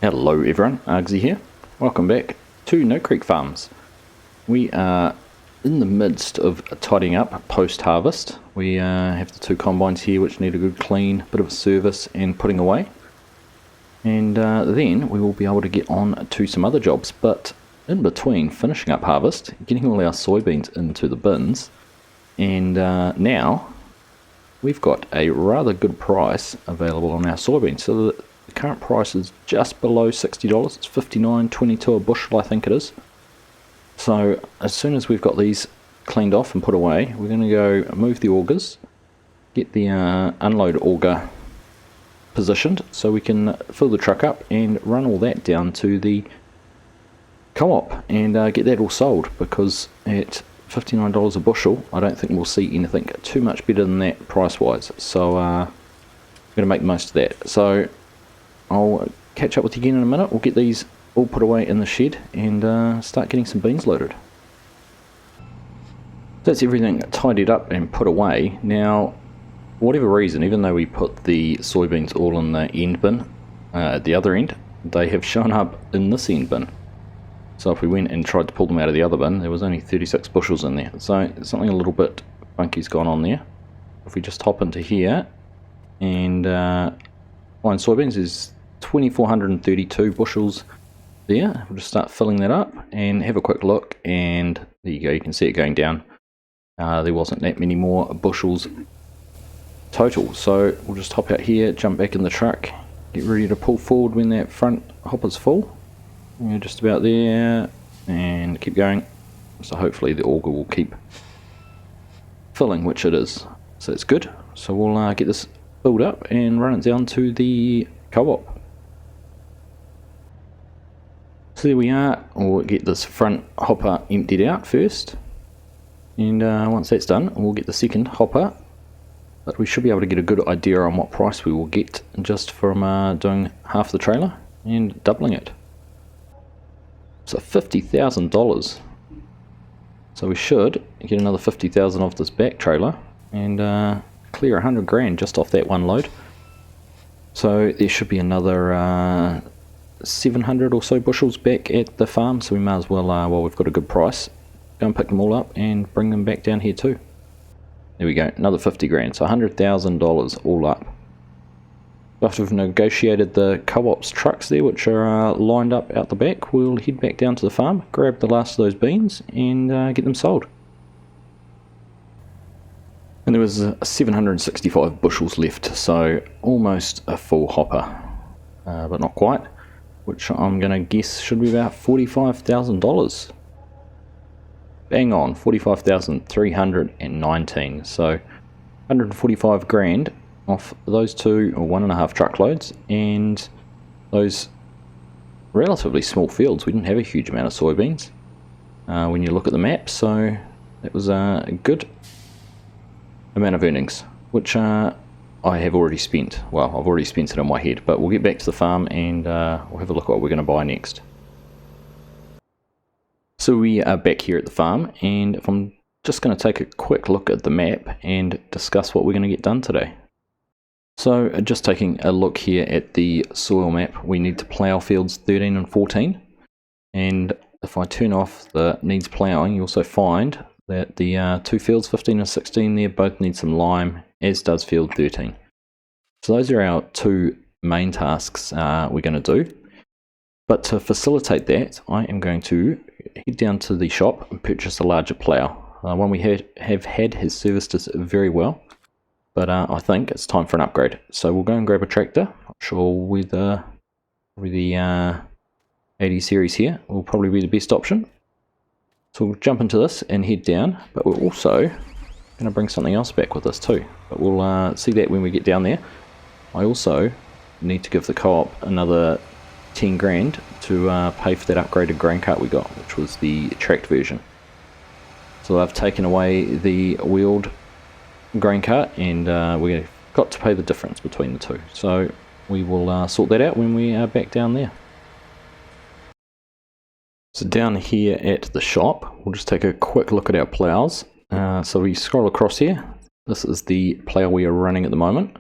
Hello everyone, Argsy here. Welcome back to No Creek Farms. We are in the midst of tidying up post-harvest. We have the two combines here which need a good clean, bit of a service and putting away. And then we will be able to get on to some other jobs. But in between finishing up harvest, getting all our soybeans into the bins, and now we've got a rather good price available on our soybeans. So the current price is just below $60. It's $59.22 a bushel, I think it is. So as soon as we've got these cleaned off and put away, we're going to go move the augers, get the unload auger positioned so we can fill the truck up and run all that down to the co-op and get that all sold, because at $59 a bushel I don't think we'll see anything too much better than that price wise. So I'm going to make the most of that. So I'll catch up with you again in a minute. We'll get these all put away in the shed and start getting some beans loaded. That's everything tidied up and put away. Now, for whatever reason, even though we put the soybeans all in the end bin at the other end, they have shown up in this end bin. So if we went and tried to pull them out of the other bin, there was only 36 bushels in there. So something a little bit funky's gone on there. If we just hop into here and find soybeans, there's 2,432 bushels there. We'll just start filling that up and have a quick look, and there you go, you can see it going down. There wasn't that many more bushels total, so we'll just hop out here, jump back in the truck, get ready to pull forward when that front hopper's full. We're just about there, and keep going. So hopefully the auger will keep filling, which it is, so it's good. So we'll get this filled up and run it down to the co-op. So there we are. We'll get this front hopper emptied out first, and once that's done we'll get the second hopper, but we should be able to get a good idea on what price we will get just from doing half the trailer and doubling it. So $50,000. So we should get another 50,000 off this back trailer and clear 100 grand just off that one load. So there should be another 700 or so bushels back at the farm, so we may as well, while we've got a good price, go and pick them all up and bring them back down here too. There we go, another 50 grand, so $100,000 all up. After we've negotiated the co-op's trucks there, which are lined up out the back, we'll head back down to the farm, grab the last of those beans and get them sold. And there was 765 bushels left, so almost a full hopper, but not quite, which I'm going to guess should be about $45,000. Bang on, 45,319. So 145 grand off those two or 1.5 truckloads, and those relatively small fields. We didn't have a huge amount of soybeans when you look at the map, so that was a good amount of earnings, which I have already spent. Well, I've already spent it in my head, but we'll get back to the farm and we'll have a look at what we're going to buy next. So we are back here at the farm, and if I'm just going to take a quick look at the map and discuss what we're going to get done today. So just taking a look here at the soil map, we need to plough fields 13 and 14, and if I turn off the needs ploughing, you also find that the two fields 15 and 16 there both need some lime, as does field 13. So those are our two main tasks we're going to do. But to facilitate that, I am going to head down to the shop and purchase a larger plough. One we have had has serviced us very well, but I think it's time for an upgrade. So we'll go and grab a tractor. Not sure whether the 80 series here will probably be the best option. So we'll jump into this and head down, but we're also going to bring something else back with us too. But we'll see that when we get down there. I also need to give the co-op another 10 grand to pay for that upgraded grain cart we got, which was the tracked version. So I've taken away the wheeled grain cart, and we've got to pay the difference between the two. So we will sort that out when we are back down there. So down here at the shop, we'll just take a quick look at our ploughs. So we scroll across here. This is the plough we are running at the moment.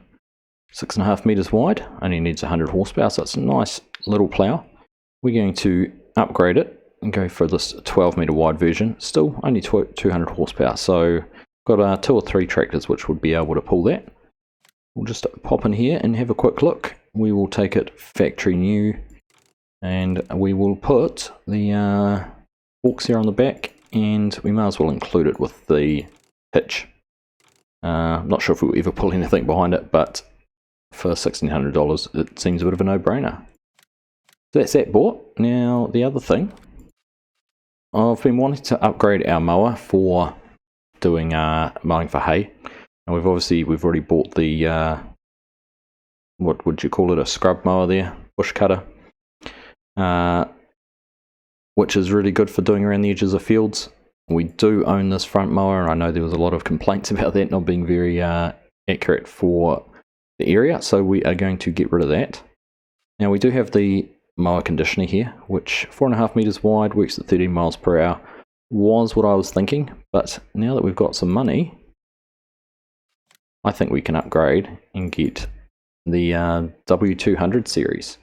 6.5 meters wide, only needs 100 horsepower, so it's a nice little plough. We're going to upgrade it and go for this 12 metre wide version. Still only 200 horsepower, so got 2 or 3 tractors which would be able to pull that. We'll just pop in here and have a quick look. We will take it factory new, and we will put the forks here on the back, and we may as well include it with the hitch. Not sure if we'll ever pull anything behind it, but for $1,600 it seems a bit of a no-brainer. So that's that bought. Now the other thing, I've been wanting to upgrade our mower for doing mowing for hay. And we've already bought the what would you call it, a scrub mower there, bush cutter, which is really good for doing around the edges of fields. We do own this front mower, and I know there was a lot of complaints about that not being very accurate for the area, so we are going to get rid of that. Now we do have the mower conditioner here, which 4.5 meters wide, works at 13 miles per hour, was what I was thinking, but now that we've got some money, I think we can upgrade and get the W200 series.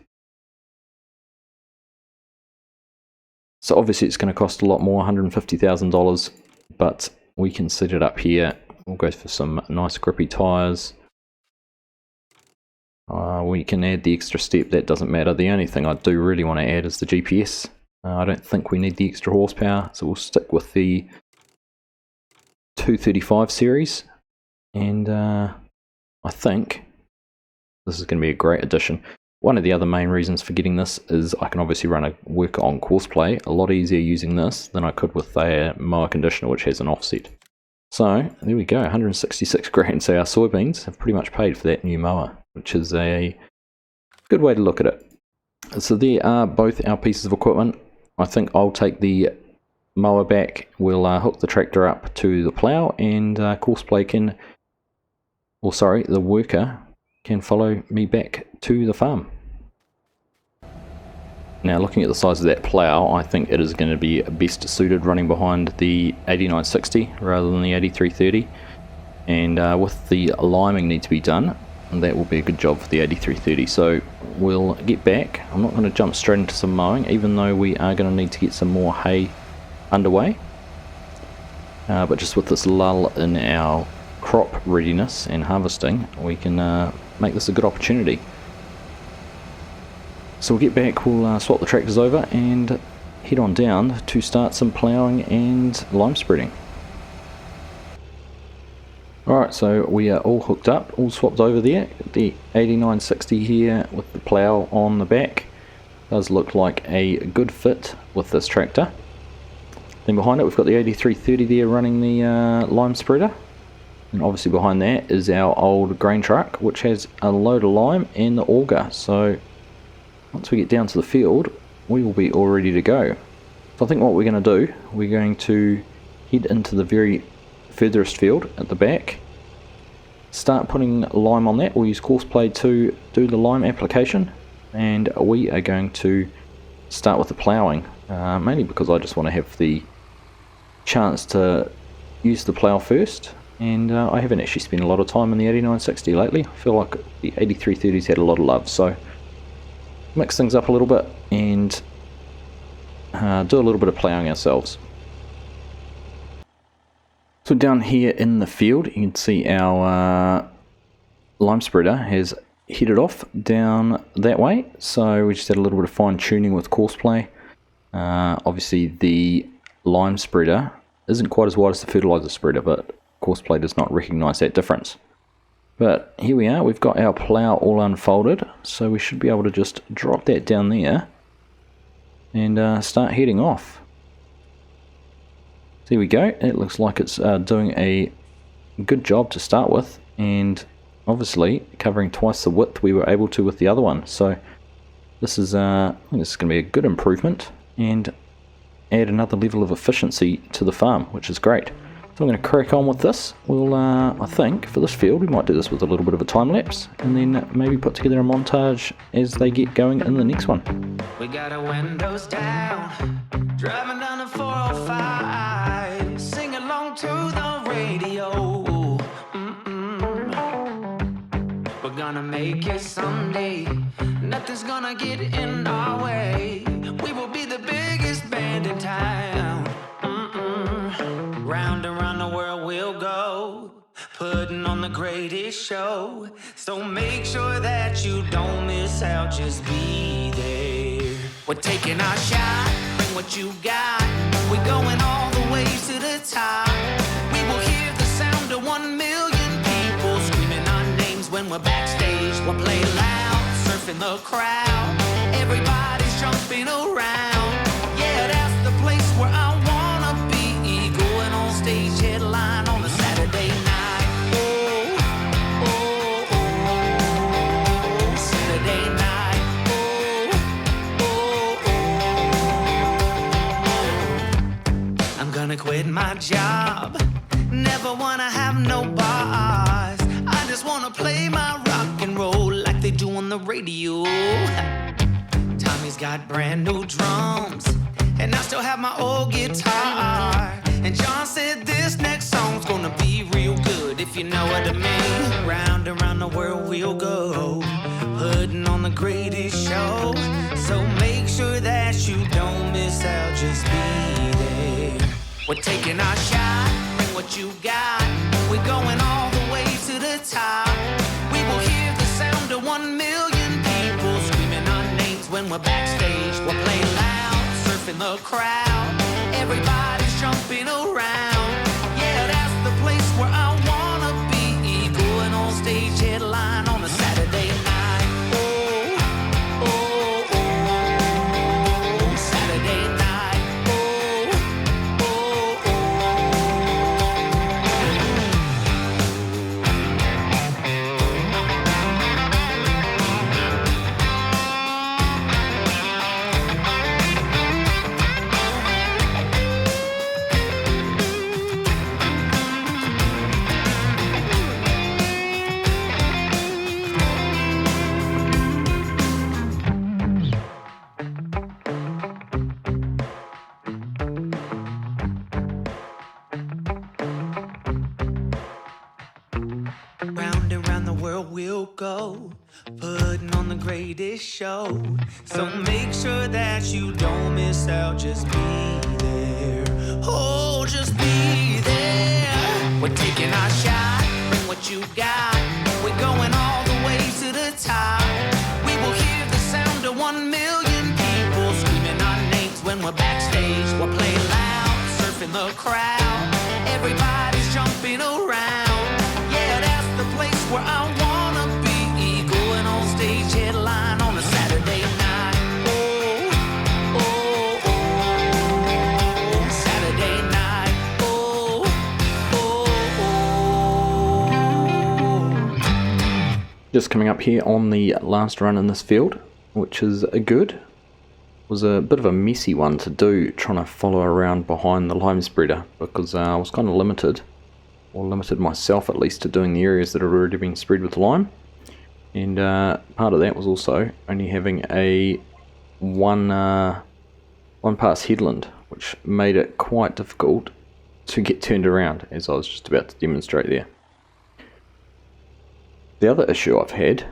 So obviously it's going to cost a lot more, $150,000, but we can set it up here. We'll go for some nice grippy tyres. We can add the extra step, that doesn't matter. The only thing I do really want to add is the GPS. I don't think we need the extra horsepower, so we'll stick with the 235 series. And I think this is going to be a great addition. One of the other main reasons for getting this is I can obviously run a work on courseplay a lot easier using this than I could with a mower conditioner, which has an offset. So there we go, 166 grand. So our soybeans have pretty much paid for that new mower, which is a good way to look at it. So there are both our pieces of equipment. I think I'll take the mower back, we'll hook the tractor up to the plough, and courseplay can, or sorry, the worker can follow me back to the farm. Now looking at the size of that plough, I think it is going to be best suited running behind the 8960 rather than the 8330, and with the liming need to be done, that will be a good job for the 8330. So we'll get back. I'm not going to jump straight into some mowing, even though we are going to need to get some more hay underway, but just with this lull in our crop readiness and harvesting, we can make this a good opportunity. So we'll get back, we'll swap the tractors over and head on down to start some ploughing and lime spreading. Alright, so we are all hooked up, all swapped over there. The 8960 here with the plough on the back does look like a good fit with this tractor. Then behind it we've got the 8330 there running the lime spreader, and obviously behind that is our old grain truck which has a load of lime and the auger. So once we get down to the field we will be all ready to go. So I think what we're going to do, we're going to head into the very furthest field at the back, start putting lime on that. We'll use courseplay to do the lime application, and we are going to start with the ploughing, mainly because I just want to have the chance to use the plough first, and I haven't actually spent a lot of time in the 8960 lately. I feel like the 8330's had a lot of love, so mix things up a little bit and do a little bit of ploughing ourselves. So down here in the field you can see our lime spreader has headed off down that way, so we just had a little bit of fine tuning with courseplay. Obviously the lime spreader isn't quite as wide as the fertilizer spreader, but courseplay does not recognise that difference. But here we are, we've got our plough all unfolded, so we should be able to just drop that down there and start heading off. There we go, it looks like it's doing a good job to start with, and obviously covering twice the width we were able to with the other one. So this is I think this is going to be a good improvement and add another level of efficiency to the farm, which is great. So I'm going to crack on with this. We'll I think for this field we might do this with a little bit of a time lapse, and then maybe put together a montage as they get going in the next one. We got our windows down, driving down the 405, sing along to the radio. We're gonna make it someday. nothing's gonna get in our way. We will be the biggest band in town. Round and round the world we'll go, putting on the greatest show. So make sure that you don't miss out, just be there. We're taking our shot, bring what you got. We're going all the way to the top. We will hear the sound of 1 million people screaming our names when we're backstage. We'll play loud, surfing the crowd. Everybody's jumping around. Yeah, that's the place where I wanna be. Going on stage, headline on a Saturday night. Oh, oh, oh, Saturday night. Oh, oh, oh. I'm gonna quit my job. Never wanna have no boss. I just wanna play my rock and roll like they do on the radio. Tommy's got brand new drums, and I still have my old guitar. And John said this next song's gonna be real good, if you know what I mean. Round and round the world we'll go, putting on the greatest show. So make sure that you don't miss out, just be there. We're taking our shot, bring what you got. We're going all the way to the top. We will hear the sound of 1 million people screaming our names when we're backstage. We'll play loud, surfing the crowd. Everybody's jumping around. Yeah, that's the place where I wanna be. Going on stage, headline on a Saturday night. Oh, oh, oh, Saturday night. Oh, oh, oh. Round and round the world we'll go, putting on the greatest show. So make sure that you don't miss out, just be there. Oh, just be there. We're taking our shot, bring what you got. We're going all the way to the top. We will hear the sound of 1 million people screaming our names when we're backstage. We'll play loud, surfing the crowd. Everybody's jumping around. Yeah, that's the place where I wanna be. Going on stage, headline on a Saturday night. Oh, oh, oh, Saturday night. Oh, oh, oh. Just coming up here on the last run in this field, which is good. Was a bit of a messy one to do, trying to follow around behind the lime spreader, because I was kind of limited, or limited myself at least, to doing the areas that had already been spread with lime. And part of that was also only having a one pass headland, which made it quite difficult to get turned around, as I was just about to demonstrate there. The other issue I've had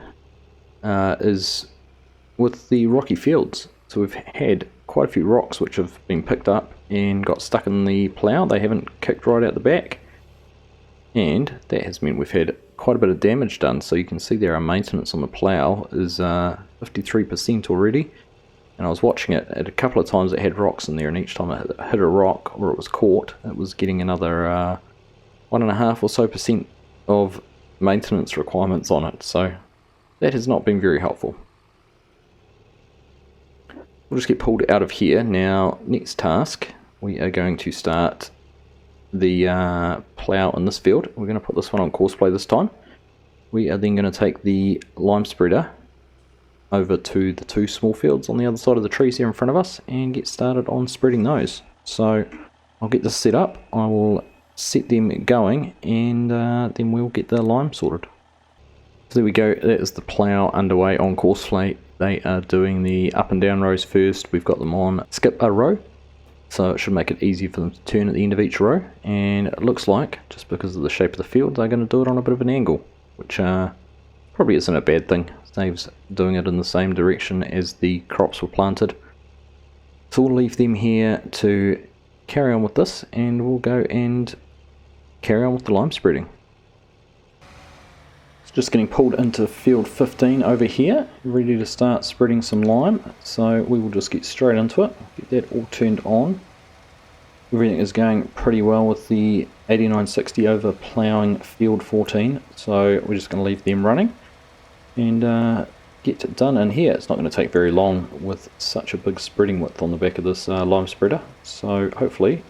is with the rocky fields. So we've had quite a few rocks which have been picked up and got stuck in the plough. They haven't kicked right out the back, and that has meant we've had quite a bit of damage done. So you can see there our maintenance on the plough is 53% already, and I was watching it at a couple of times. It had rocks in there, and each time it hit a rock or it was caught, it was getting another 1.5% or so of maintenance requirements on it. So that has not been very helpful. We'll just get pulled out of here. Now, next task, we are going to start the plough in this field. We're going to put this one on courseplay this time. We are then going to take the lime spreader over to the 2 small fields on the other side of the trees here in front of us and get started on spreading those. So I'll get this set up, I will set them going, and then we'll get the lime sorted. So there we go, that is the plough underway on courseplay. They are doing the up and down rows first. We've got them on skip a row, so it should make it easy for them to turn at the end of each row. And it looks like, just because of the shape of the field, they're going to do it on a bit of an angle, which probably isn't a bad thing. saves doing it in the same direction as the crops were planted. So we'll leave them here to carry on with this, and we'll go and carry on with the lime spreading. It's just getting pulled into field 15 over here, ready to start spreading some lime. So we will just get straight into it, get that all turned on. Everything is going pretty well with the 8960 over ploughing field 14, so we're just going to leave them running and get it done in here. It's not going to take very long with such a big spreading width on the back of this lime spreader, so hopefully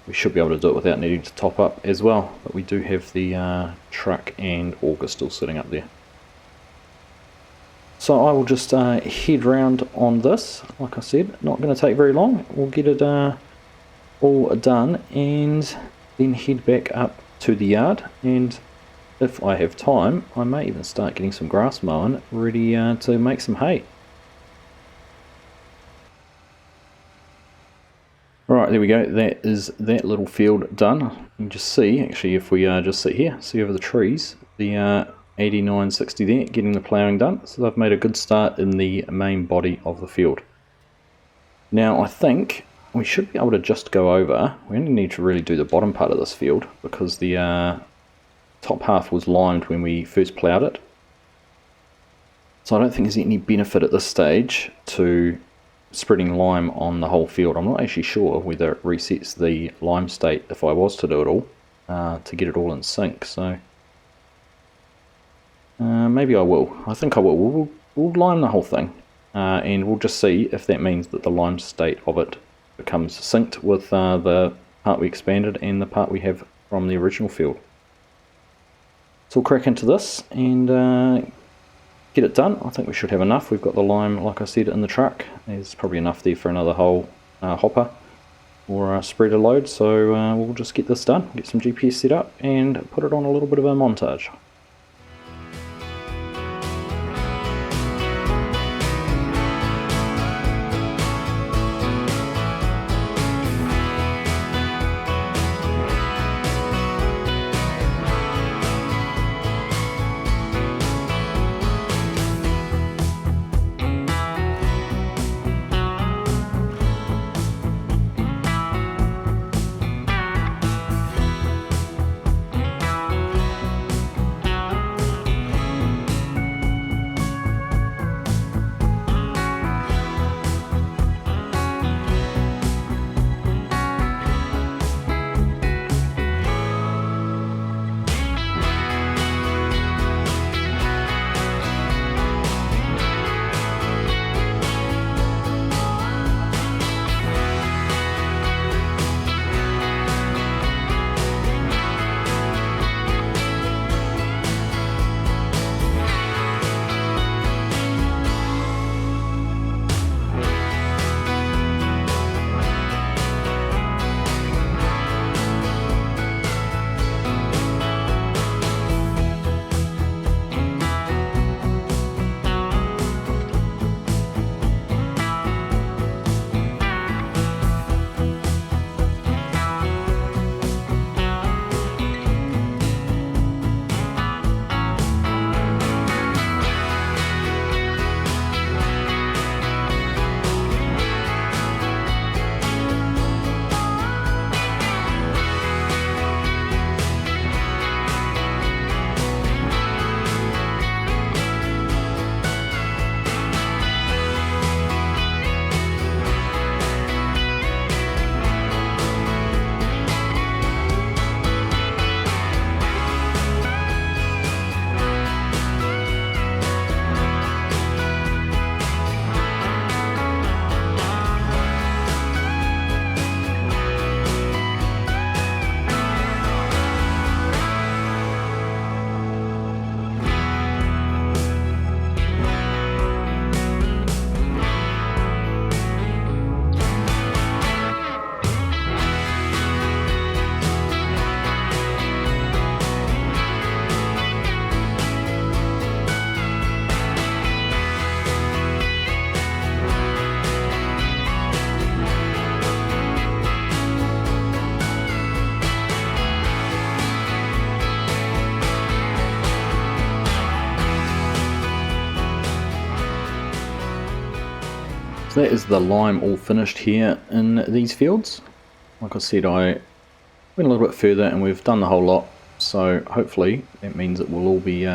we should be able to do it without needing to top up as well. But we do have the truck and auger still sitting up there. So I will just head round on this. Like I said, not going to take very long. We'll get it all done and then head back up to the yard, and if I have time I may even start getting some grass mowing ready to make some hay. Alright, there we go, that is that little field done. You can just see, actually, if we just sit here, see over the trees, the 8960 there, getting the ploughing done. So they've made a good start in the main body of the field. Now I think we should be able to just go over, we only need to really do the bottom part of this field because the top half was limed when we first ploughed it. So I don't think there's any benefit at this stage to spreading lime on the whole field. I'm not actually sure whether it resets the lime state if I was to do it all, to get it all in sync. So maybe I will. I think I will. We'll lime the whole thing, and we'll just see if that means that the lime state of it becomes synced with the part we expanded and the part we have from the original field. So we'll crack into this and get it done. I think we should have enough. We've got the lime, like I said, in the truck. There's probably enough there for another whole hopper or a spreader load. So we'll just get this done, get some GPS set up and put it on a little bit of a montage. So that is the lime all finished here in these fields. Like I said, I went a little bit further and we've done the whole lot, so hopefully that means it will all be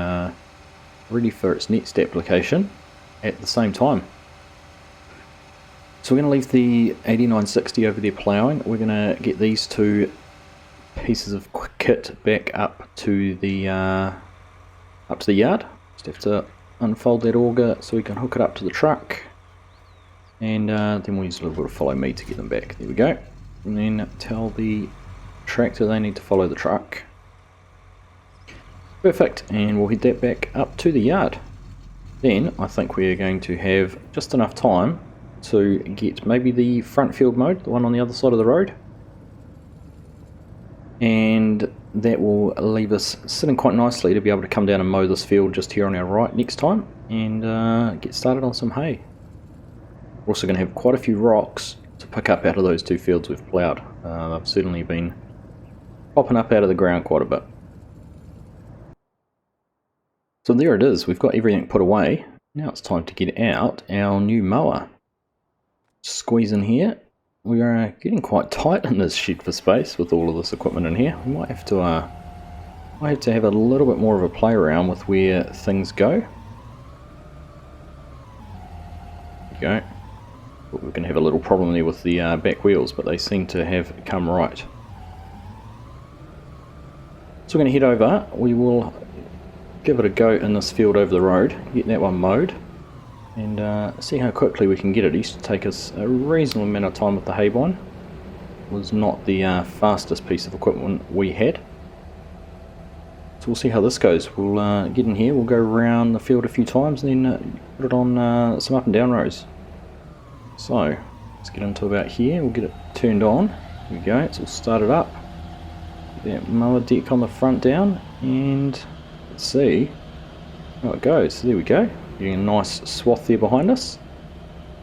ready for its next application at the same time. So we're going to leave the 8960 over there ploughing. We're going to get these two pieces of kit back up to the yard. Just have to unfold that auger so we can hook it up to the truck, and then we'll use a little bit of follow me to get them back. There we go. And then tell the tractor they need to follow the truck. Perfect, and we'll head that back up to the yard. Then I think we're going to have just enough time to get maybe the front field mowed, the one on the other side of the road, and that will leave us sitting quite nicely to be able to come down and mow this field just here on our right next time and get started on some hay. We're also going to have quite a few rocks to pick up out of those two fields we've ploughed. They've certainly been popping up out of the ground quite a bit. So there it is, we've got everything put away. Now it's time to get out our new mower. Squeeze in here. We are getting quite tight in this shed for space with all of this equipment in here. We might have to have a little bit more of a play around with where things go. There we go. But we're going to have a little problem there with the back wheels, but they seem to have come right. So we're going to head over. We will give it a go in this field over the road, get that one mowed, and see how quickly we can get it. It used to take us a reasonable amount of time with the haybine. It was not the fastest piece of equipment we had. So we'll see how this goes. We'll get in here, we'll go around the field a few times and then put it on some up and down rows. So let's get into about here, we'll get it turned on. Here we go, it's all started up. Get that mower deck on the front down, and let's see how it goes. There we go. Getting a nice swath there behind us,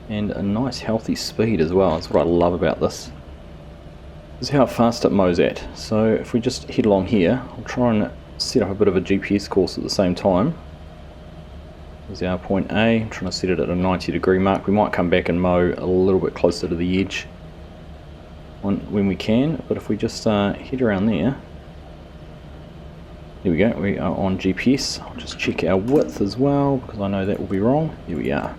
and a nice healthy speed as well. That's what I love about this. This is how fast it mows at. So if we just head along here, I'll try and set up a bit of a GPS course at the same time. There's our point A. I'm trying to set it at a 90-degree mark. We might come back and mow a little bit closer to the edge when we can, but if we just head around there. There we go, we are on GPS. I'll just check our width as well, because I know that will be wrong. Here we are.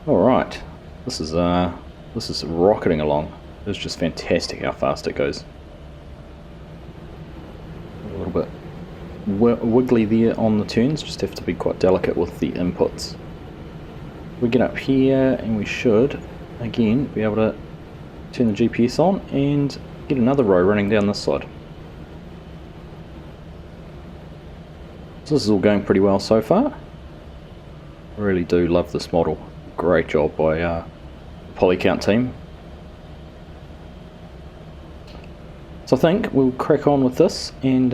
Alright, this is rocketing along. It's just fantastic how fast it goes. A little bit wiggly there on the turns, just have to be quite delicate with the inputs. We get up here and we should, again, be able to turn the GPS on and get another row running down this side. So this is all going pretty well so far. I really do love this model. Great job by the Polycount team. So I think we'll crack on with this and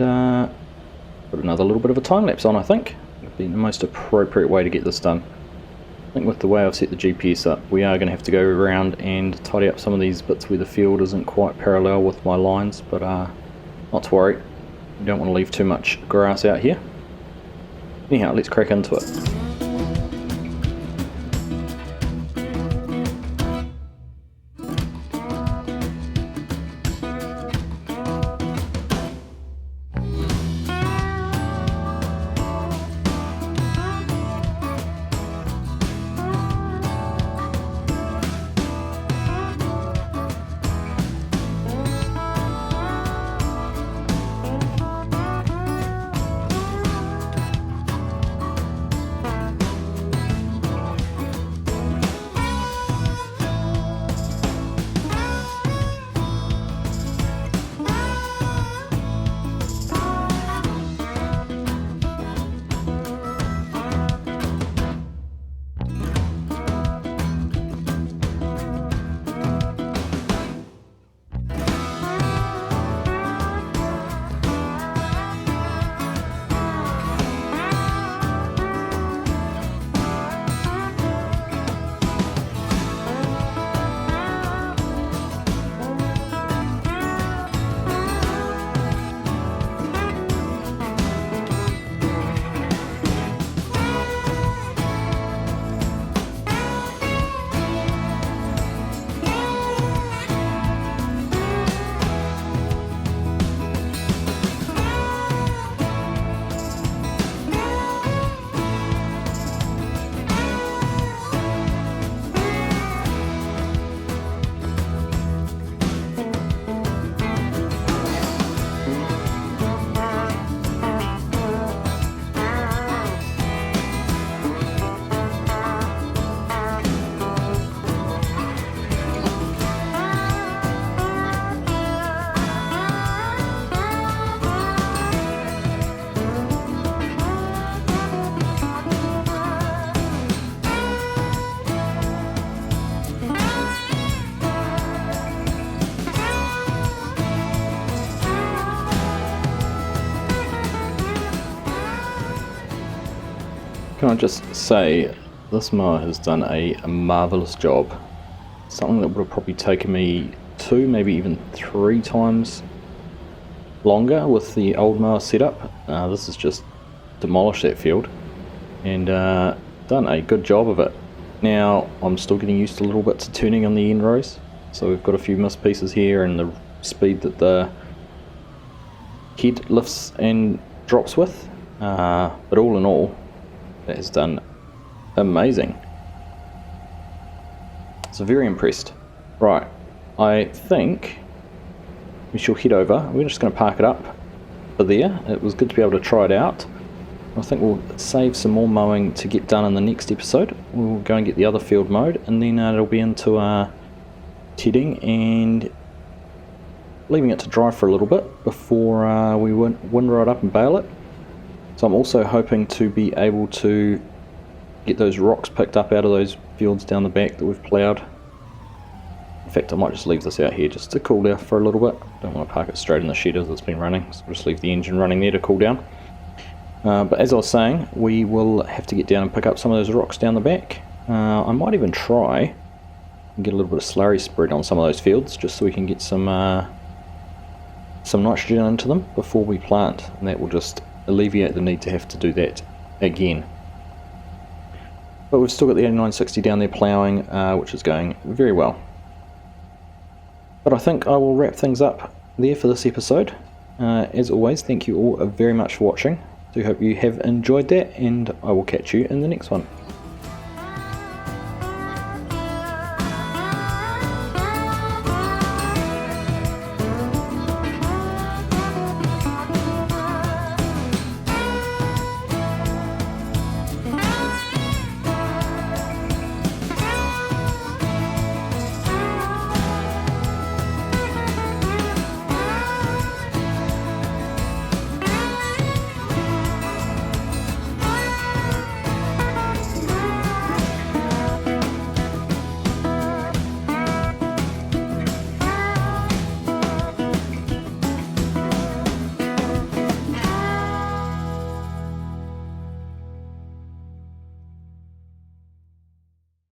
put another little bit of a time lapse on. I think would be the most appropriate way to get this done. I think with the way I've set the GPS up, we are going to have to go around and tidy up some of these bits where the field isn't quite parallel with my lines, but not to worry. We don't want to leave too much grass out here. Anyhow, let's crack into it. Can I just say, this mower has done a marvellous job. Something that would have probably taken me 2, maybe even 3 times longer with the old mower setup. This has just demolished that field and done a good job of it. Now I'm still getting used a little bit to turning on the end rows, so we've got a few missed pieces here and the speed that the head lifts and drops with, but all in all that has done amazing. So very impressed. Right, I think we shall head over. We're just going to park it up for there. It was good to be able to try it out. I think we'll save some more mowing to get done in the next episode. We'll go and get the other field mowed, and then it'll be into tedding and leaving it to dry for a little bit before we windrow it up and bale it. So I'm also hoping to be able to get those rocks picked up out of those fields down the back that we've ploughed. In fact, I might just leave this out here just to cool down for a little bit. Don't want to park it straight in the shed as it's been running, so just leave the engine running there to cool down. But as I was saying, we will have to get down and pick up some of those rocks down the back. I might even try and get a little bit of slurry spread on some of those fields, just so we can get some nitrogen into them before we plant, and that will just alleviate the need to have to do that again. But we've still got the 8960 down there ploughing, which is going very well. But I think I will wrap things up there for this episode. As always, thank you all very much for watching. I do hope you have enjoyed that, and I will catch you in the next one.